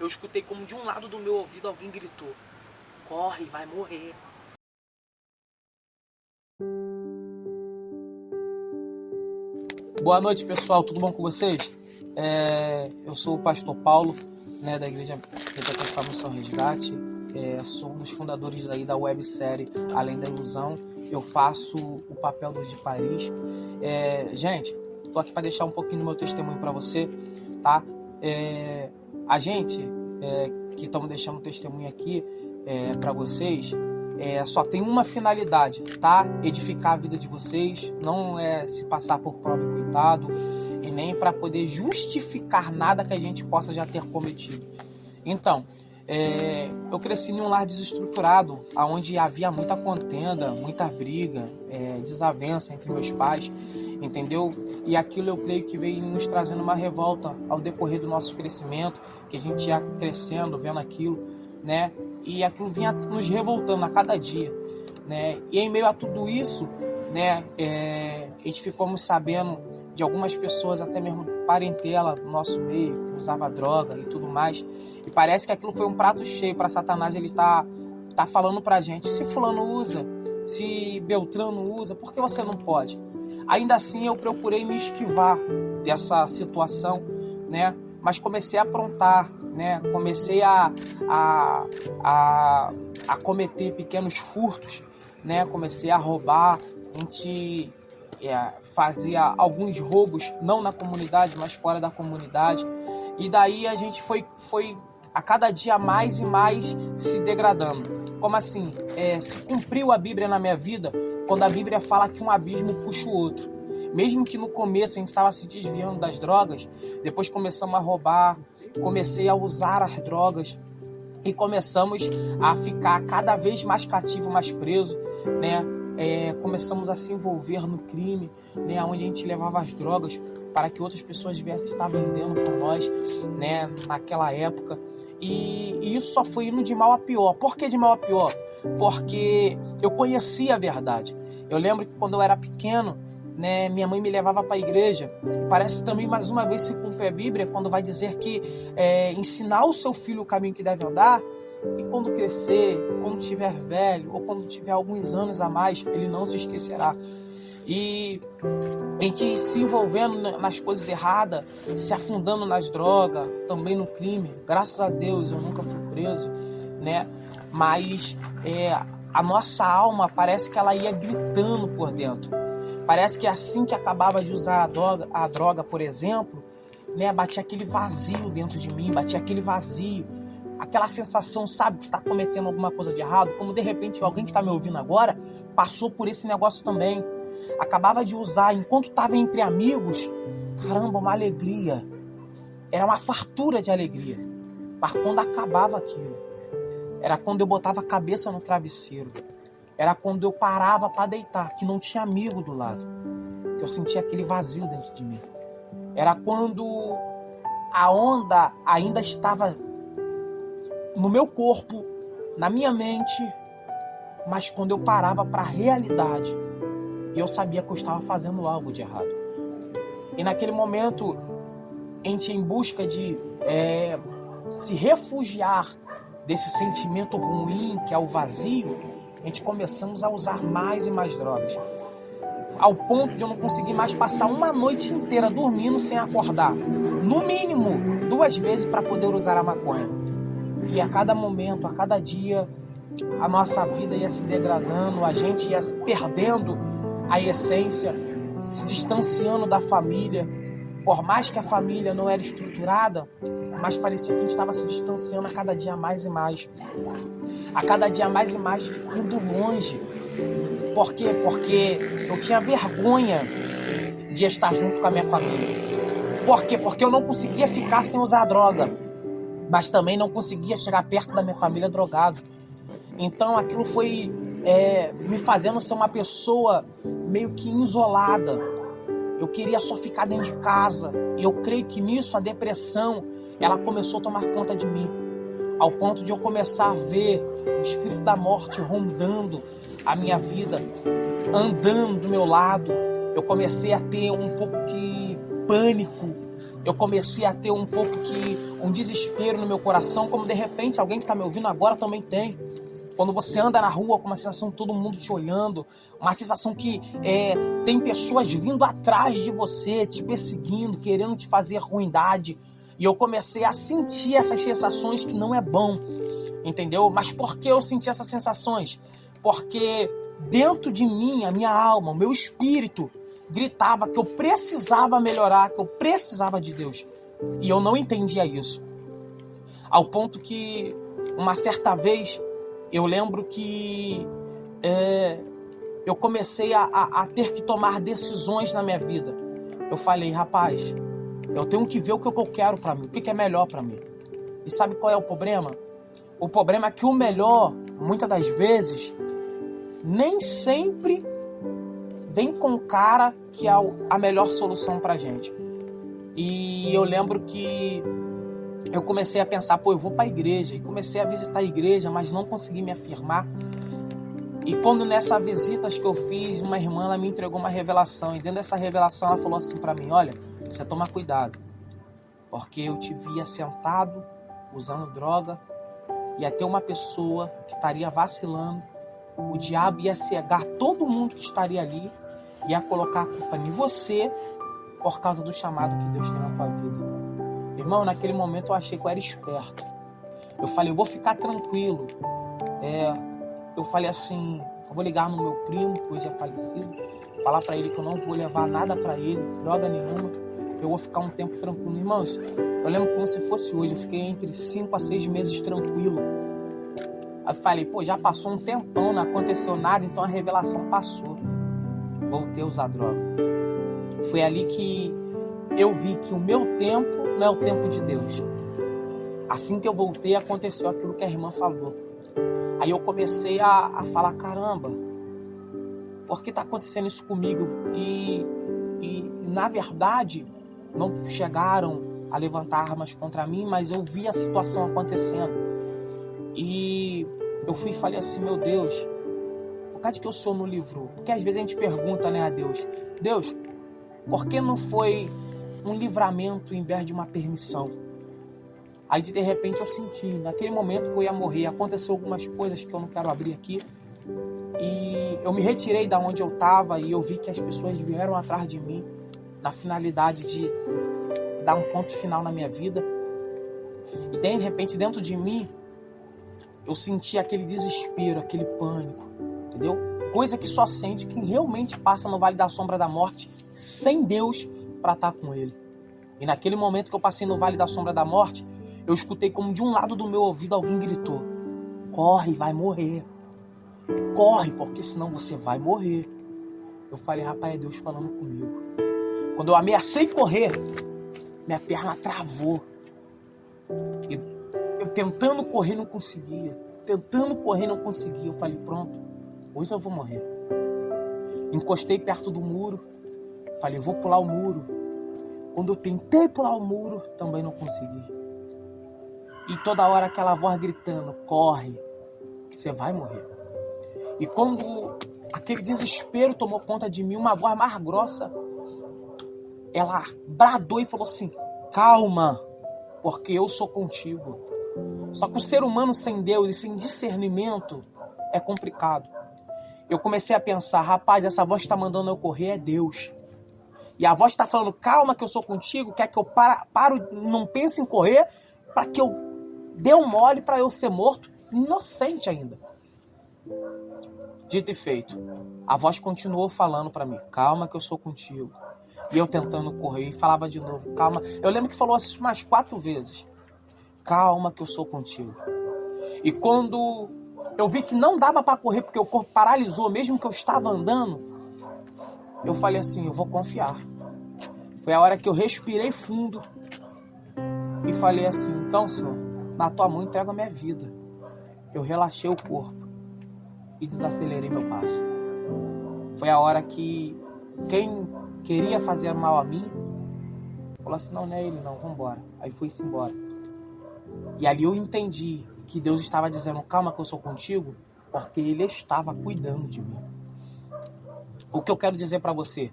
eu escutei como de um lado do meu ouvido alguém gritou: corre, vai morrer. Boa noite, pessoal, tudo bom com vocês? Eu sou o pastor Paulo, da Igreja Pentecostal Missão Resgate. Sou um dos fundadores aí da websérie Além da Ilusão. Eu faço o papel do de Paris. Gente, tô aqui para deixar um pouquinho do meu testemunho para você, tá? A gente que estamos deixando testemunho aqui para vocês, só tem uma finalidade, tá? Edificar a vida de vocês, não é se passar por pobre coitado e nem para poder justificar nada que a gente possa já ter cometido. Então, eu cresci em um lar desestruturado, onde havia muita contenda, muita briga, desavença entre meus pais, entendeu? E aquilo eu creio que veio nos trazendo uma revolta ao decorrer do nosso crescimento, que a gente ia crescendo, vendo aquilo, né? E aquilo vinha nos revoltando a cada dia, né? E em meio a tudo isso, né, a gente ficamos sabendo de algumas pessoas, até mesmo parentela do nosso meio, que usava droga e tudo mais. E parece que aquilo foi um prato cheio para Satanás. Ele tá falando pra gente: se fulano usa, se Beltrano usa, por que você não pode? Ainda assim eu procurei me esquivar dessa situação, né? Mas comecei a aprontar, né? Comecei a cometer pequenos furtos, né? Comecei a roubar. A gente fazia alguns roubos, não na comunidade, mas fora da comunidade. E daí a gente foi a cada dia mais e mais se degradando. Como assim? Se cumpriu a Bíblia na minha vida quando a Bíblia fala que um abismo puxa o outro. Mesmo que no começo a gente estava se desviando das drogas, depois começamos a roubar, comecei a usar as drogas e começamos a ficar cada vez mais cativo, mais preso, né? Começamos a se envolver no crime, né? Onde a gente levava as drogas para que outras pessoas viessem estar vendendo para nós, né? Naquela época. E isso só foi indo de mal a pior. Por que de mal a pior? Porque eu conhecia a verdade. Eu lembro que quando eu era pequeno, né, minha mãe me levava para a igreja. Parece também, mais uma vez, se cumpre a Bíblia quando vai dizer que ensinar o seu filho o caminho que deve andar, e quando crescer, quando tiver velho ou quando tiver alguns anos a mais, ele não se esquecerá. E a gente se envolvendo nas coisas erradas, se afundando nas drogas, também no crime. Graças a Deus eu nunca fui preso, né? Mas a nossa alma parece que ela ia gritando por dentro. Parece que assim que acabava de usar a droga, por exemplo, né, batia aquele vazio dentro de mim, batia aquele vazio, aquela sensação, sabe, que está cometendo alguma coisa de errado, como de repente alguém que está me ouvindo agora passou por esse negócio também. Acabava de usar, enquanto estava entre amigos, caramba, uma alegria, era uma fartura de alegria. Mas quando acabava aquilo, era quando eu botava a cabeça no travesseiro, era quando eu parava para deitar, que não tinha amigo do lado, que eu sentia aquele vazio dentro de mim. Era quando a onda ainda estava no meu corpo, na minha mente, mas quando eu parava para a realidade, eu sabia que eu estava fazendo algo de errado. E naquele momento, a gente, em busca de se refugiar desse sentimento ruim que é o vazio, a gente começamos a usar mais e mais drogas, ao ponto de eu não conseguir mais passar uma noite inteira dormindo sem acordar, no mínimo 2 vezes para poder usar a maconha. E a cada momento, a cada dia, a nossa vida ia se degradando, a gente ia perdendo a essência, se distanciando da família. Por mais que a família não era estruturada, mas parecia que a gente estava se distanciando a cada dia mais e mais. A cada dia mais e mais ficando longe. Por quê? Porque eu tinha vergonha de estar junto com a minha família. Por quê? Porque eu não conseguia ficar sem usar droga, mas também não conseguia chegar perto da minha família drogado. Então aquilo foi me fazendo ser uma pessoa meio que isolada. Eu queria só ficar dentro de casa. E eu creio que nisso a depressão, ela começou a tomar conta de mim, ao ponto de eu começar a ver o espírito da morte rondando a minha vida, andando do meu lado. Eu comecei a ter um pouco que pânico, eu comecei a ter um pouco que um desespero no meu coração, como de repente alguém que está me ouvindo agora também tem. Quando você anda na rua com uma sensação de todo mundo te olhando, uma sensação que tem pessoas vindo atrás de você, te perseguindo, querendo te fazer ruindade. E eu comecei a sentir essas sensações que não é bom, entendeu? Mas por que eu senti essas sensações? Porque dentro de mim, a minha alma, o meu espírito gritava que eu precisava melhorar, que eu precisava de Deus. E eu não entendia isso. Ao ponto que uma certa vez eu lembro que eu comecei a ter que tomar decisões na minha vida. Eu falei, rapaz, eu tenho que ver o que eu quero para mim, o que é melhor para mim. E sabe qual é o problema? O problema é que o melhor, muitas das vezes, nem sempre vem com o cara que é a melhor solução pra gente. E eu lembro que eu comecei a pensar, eu vou pra igreja. E comecei a visitar a igreja, mas não consegui me afirmar. E quando nessas visitas que eu fiz, uma irmã ela me entregou uma revelação. E dentro dessa revelação ela falou assim pra mim, olha, você toma cuidado. Porque eu te via sentado, usando droga. Ia ter uma pessoa que estaria vacilando. O diabo ia cegar todo mundo que estaria ali. Ia colocar a culpa em você por causa do chamado que Deus tem na tua vida. Irmão, naquele momento eu achei que eu era esperto. Eu falei, eu vou ficar tranquilo. Eu falei assim, eu vou ligar no meu primo, que hoje é falecido, falar pra ele que eu não vou levar nada pra ele, droga nenhuma, que eu vou ficar um tempo tranquilo. Irmãos, eu lembro como se fosse hoje, eu fiquei entre 5 a 6 meses tranquilo. Aí eu falei, já passou um tempão, não aconteceu nada, então a revelação passou. Voltei a usar droga. Foi ali que eu vi que o meu tempo não é o tempo de Deus. Assim que eu voltei, aconteceu aquilo que a irmã falou. Aí eu comecei a falar, caramba, por que está acontecendo isso comigo? E na verdade, não chegaram a levantar armas contra mim, mas eu vi a situação acontecendo. E eu fui e falei assim, meu Deus, por causa que o Senhor não livrou? Porque às vezes a gente pergunta, a Deus, por que não foi um livramento em vez de uma permissão? Aí de repente eu senti, naquele momento que eu ia morrer, aconteceu algumas coisas que eu não quero abrir aqui. E eu me retirei da onde eu estava e eu vi que as pessoas vieram atrás de mim na finalidade de dar um ponto final na minha vida. E de repente dentro de mim eu senti aquele desespero, aquele pânico, entendeu? Coisa que só sente quem realmente passa no Vale da Sombra da Morte sem Deus para estar com Ele. E naquele momento que eu passei no Vale da Sombra da Morte, eu escutei como de um lado do meu ouvido alguém gritou, corre, vai morrer. Corre, porque senão você vai morrer. Eu falei, rapaz, é Deus falando comigo. Quando eu ameacei correr, minha perna travou. Eu tentando correr não conseguia. Eu falei, pronto, hoje eu vou morrer. Encostei perto do muro. Falei, vou pular o muro. Quando eu tentei pular o muro, também não consegui. E toda hora aquela voz gritando, corre, que você vai morrer. E quando aquele desespero tomou conta de mim, uma voz mais grossa, ela bradou e falou assim, calma, porque eu sou contigo. Só que o ser humano sem Deus e sem discernimento é complicado. Eu comecei a pensar, rapaz, essa voz que está mandando eu correr é Deus. E a voz está falando, calma que eu sou contigo, quer que eu paro, não pense em correr, para que eu dê um mole para eu ser morto, inocente ainda. Dito e feito, a voz continuou falando para mim, calma que eu sou contigo. E eu tentando correr, e falava de novo, calma. Eu lembro que falou isso umas 4 vezes. Calma que eu sou contigo. E quando eu vi que não dava para correr, porque o corpo paralisou, mesmo que eu estava andando, eu falei assim, eu vou confiar. Foi a hora que eu respirei fundo e falei assim, então, Senhor, na tua mão entrego a minha vida. Eu relaxei o corpo e desacelerei meu passo. Foi a hora que quem queria fazer mal a mim falou assim, não é ele não, vambora. Aí foi-se embora. E ali eu entendi que Deus estava dizendo, calma que eu sou contigo, porque Ele estava cuidando de mim. O que eu quero dizer para você,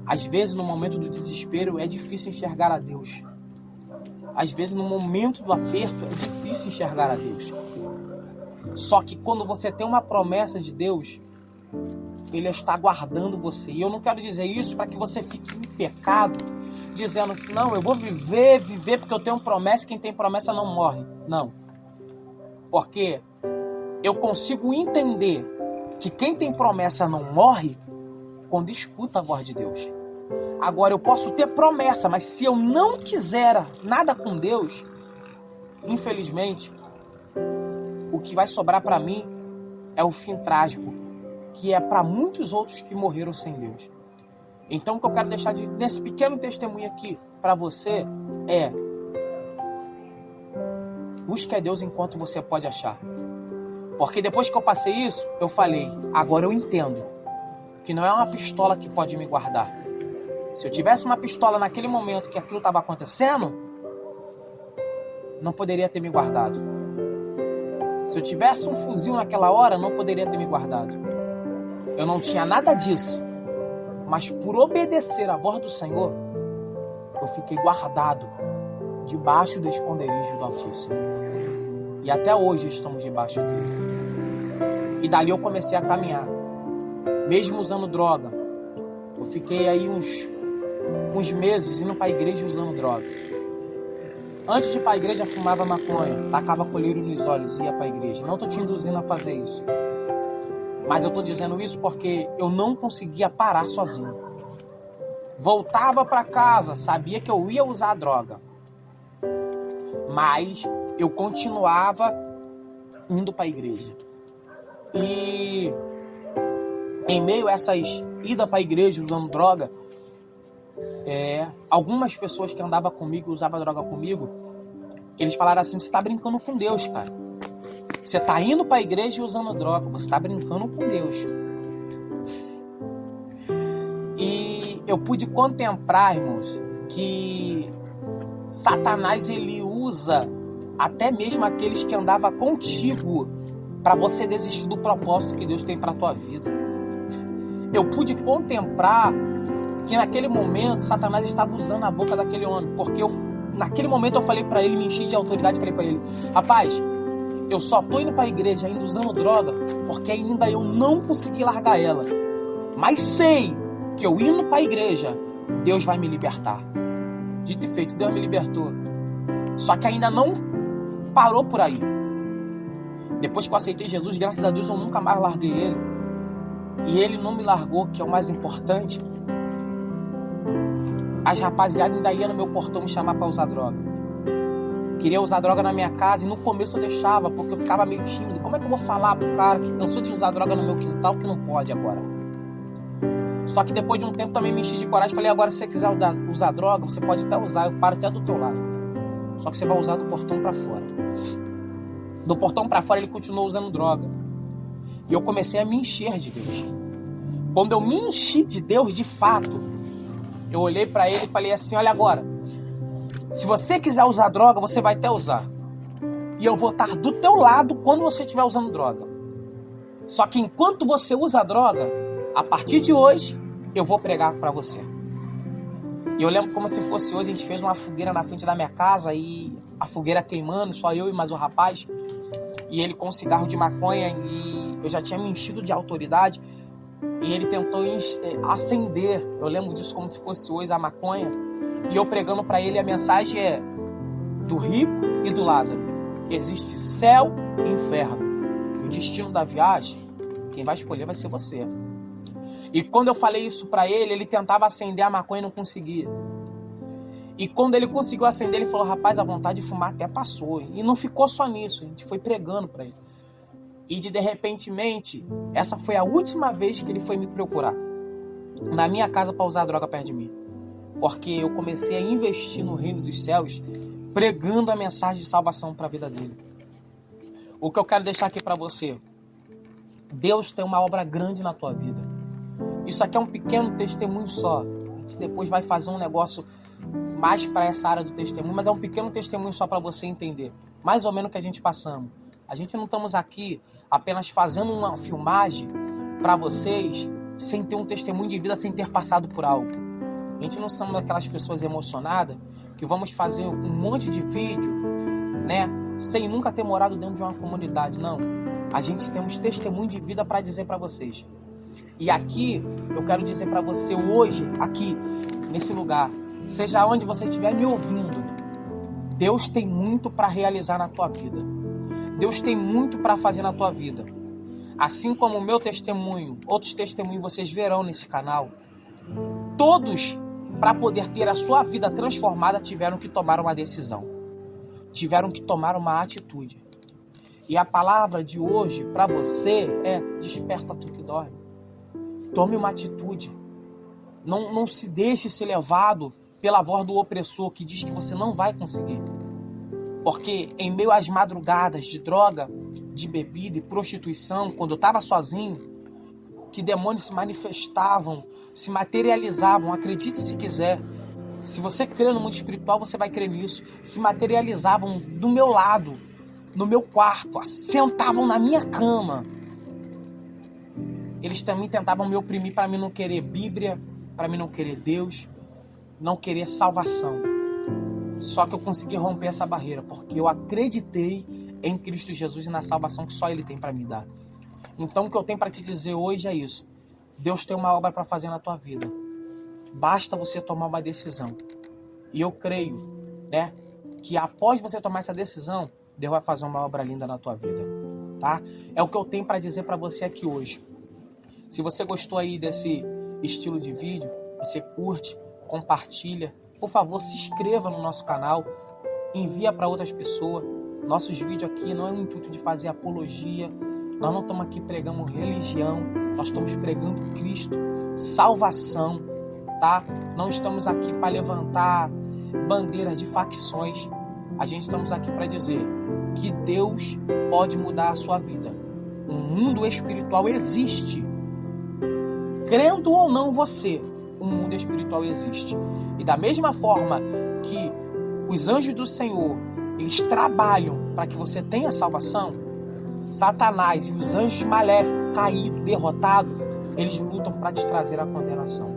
às vezes no momento do desespero é difícil enxergar a Deus. Às vezes, no momento do aperto, é difícil enxergar a Deus. Só que quando você tem uma promessa de Deus, Ele está guardando você. E eu não quero dizer isso para que você fique em pecado, dizendo que não, eu vou viver porque eu tenho promessa, quem tem promessa não morre. Não. Porque eu consigo entender que quem tem promessa não morre quando escuta a voz de Deus. Agora, eu posso ter promessa, mas se eu não quiser nada com Deus, infelizmente, o que vai sobrar para mim é o fim trágico, que é para muitos outros que morreram sem Deus. Então, o que eu quero deixar nesse pequeno testemunho aqui para você é: busque a Deus enquanto você pode achar. Porque depois que eu passei isso, eu falei, agora eu entendo que não é uma pistola que pode me guardar. Se eu tivesse uma pistola naquele momento que aquilo estava acontecendo, não poderia ter me guardado. Se eu tivesse um fuzil naquela hora, não poderia ter me guardado. Eu não tinha nada disso. Mas por obedecer à voz do Senhor, eu fiquei guardado debaixo do esconderijo do Altíssimo. E até hoje estamos debaixo dele. E dali eu comecei a caminhar. Mesmo usando droga. Eu fiquei aí uns meses indo para a igreja usando droga. Antes de ir para a igreja, fumava maconha, tacava colírio nos olhos e ia para a igreja. Não estou te induzindo a fazer isso. Mas eu estou dizendo isso porque eu não conseguia parar sozinho. Voltava para casa, sabia que eu ia usar droga. Mas eu continuava indo para a igreja. E em meio a essas idas para a igreja usando droga, algumas pessoas que andavam comigo, usavam droga comigo, eles falaram assim: você está brincando com Deus, cara. Você está indo para a igreja e usando droga, você está brincando com Deus. E eu pude contemplar, irmãos, que Satanás, ele usa até mesmo aqueles que andavam contigo para você desistir do propósito que Deus tem para a tua vida. Eu pude contemplar que naquele momento Satanás estava usando a boca daquele homem, porque naquele momento eu falei para ele, me enchi de autoridade, falei para ele: rapaz, eu só estou indo para a igreja ainda usando droga porque ainda eu não consegui largar ela, mas sei que eu indo para a igreja Deus vai me libertar. Dito e feito, Deus me libertou. Só que ainda não parou por aí. Depois que eu aceitei Jesus, graças a Deus eu nunca mais larguei ele. E ele não me largou, que é o mais importante. As rapaziadas ainda iam no meu portão me chamar para usar droga. Queria usar droga na minha casa e no começo eu deixava, porque eu ficava meio tímido. Como é que eu vou falar pro cara que cansou de usar droga no meu quintal que não pode agora? Só que depois de um tempo também me enchi de coragem. Falei: agora se você quiser usar droga, você pode até usar, eu paro até do teu lado. Só que você vai usar do portão para fora. Do portão para fora ele continuou usando droga. E eu comecei a me encher de Deus. Quando eu me enchi de Deus, de fato, eu olhei para ele e falei assim: olha agora, se você quiser usar droga, você vai até usar. E eu vou estar do teu lado quando você estiver usando droga. Só que enquanto você usa droga, a partir de hoje, eu vou pregar para você. E eu lembro como se fosse hoje, a gente fez uma fogueira na frente da minha casa e a fogueira queimando, só eu e mais o rapaz. E ele com um cigarro de maconha e eu já tinha me enchido de autoridade. E ele tentou acender, eu lembro disso como se fosse hoje, a maconha. E eu pregando para ele, a mensagem é do rico e do Lázaro. Existe céu e inferno. E o destino da viagem, quem vai escolher vai ser você. E quando eu falei isso para ele, ele tentava acender a maconha e não conseguia. E quando ele conseguiu acender, ele falou: rapaz, a vontade de fumar até passou. E não ficou só nisso, a gente foi pregando para ele. E de repentemente, essa foi a última vez que ele foi me procurar na minha casa para usar droga perto de mim. Porque eu comecei a investir no reino dos céus, pregando a mensagem de salvação para a vida dele. O que eu quero deixar aqui para você: Deus tem uma obra grande na tua vida. Isso aqui é um pequeno testemunho só. A gente depois vai fazer um negócio mais para essa área do testemunho, mas é um pequeno testemunho só para você entender mais ou menos o que a gente passamos. A gente não estamos aqui apenas fazendo uma filmagem para vocês sem ter um testemunho de vida, sem ter passado por algo. A gente não somos aquelas pessoas emocionadas que vamos fazer um monte de vídeo, né, sem nunca ter morado dentro de uma comunidade. Não. A gente temos testemunho de vida para dizer para vocês. E aqui, eu quero dizer para você hoje, aqui, nesse lugar, seja onde você estiver me ouvindo, Deus tem muito para realizar na tua vida. Deus tem muito para fazer na tua vida. Assim como o meu testemunho, outros testemunhos vocês verão nesse canal, todos, para poder ter a sua vida transformada, tiveram que tomar uma decisão. Tiveram que tomar uma atitude. E a palavra de hoje para você é: desperta tu que dorme. Tome uma atitude. Não se deixe ser levado pela voz do opressor que diz que você não vai conseguir. Porque em meio às madrugadas de droga, de bebida e prostituição, quando eu estava sozinho, que demônios se manifestavam, se materializavam, acredite se quiser. Se você crê no mundo espiritual, você vai crer nisso. Se materializavam do meu lado, no meu quarto, sentavam na minha cama. Eles também tentavam me oprimir para mim não querer Bíblia, para mim não querer Deus, não querer salvação. Só que eu consegui romper essa barreira, porque eu acreditei em Cristo Jesus e na salvação que só Ele tem para me dar. Então o que eu tenho para te dizer hoje é isso. Deus tem uma obra para fazer na tua vida. Basta você tomar uma decisão. E eu creio, né, que após você tomar essa decisão, Deus vai fazer uma obra linda na tua vida, tá? É o que eu tenho para dizer para você aqui hoje. Se você gostou aí desse estilo de vídeo, você curte, compartilha. Por favor, se inscreva no nosso canal, envia para outras pessoas. Nossos vídeos aqui não é o intuito de fazer apologia. Nós não estamos aqui pregando religião, nós estamos pregando Cristo, salvação, tá? Não estamos aqui para levantar bandeiras de facções. A gente estamos aqui para dizer que Deus pode mudar a sua vida. O mundo espiritual existe. Crendo ou não você, o mundo espiritual existe. E da mesma forma que os anjos do Senhor, eles trabalham para que você tenha salvação, Satanás e os anjos maléficos, caídos, derrotados, eles lutam para te trazer a condenação.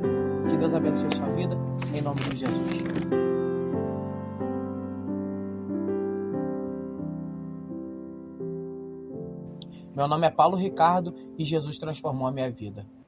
Que Deus abençoe a sua vida, em nome de Jesus. Meu nome é Paulo Ricardo e Jesus transformou a minha vida.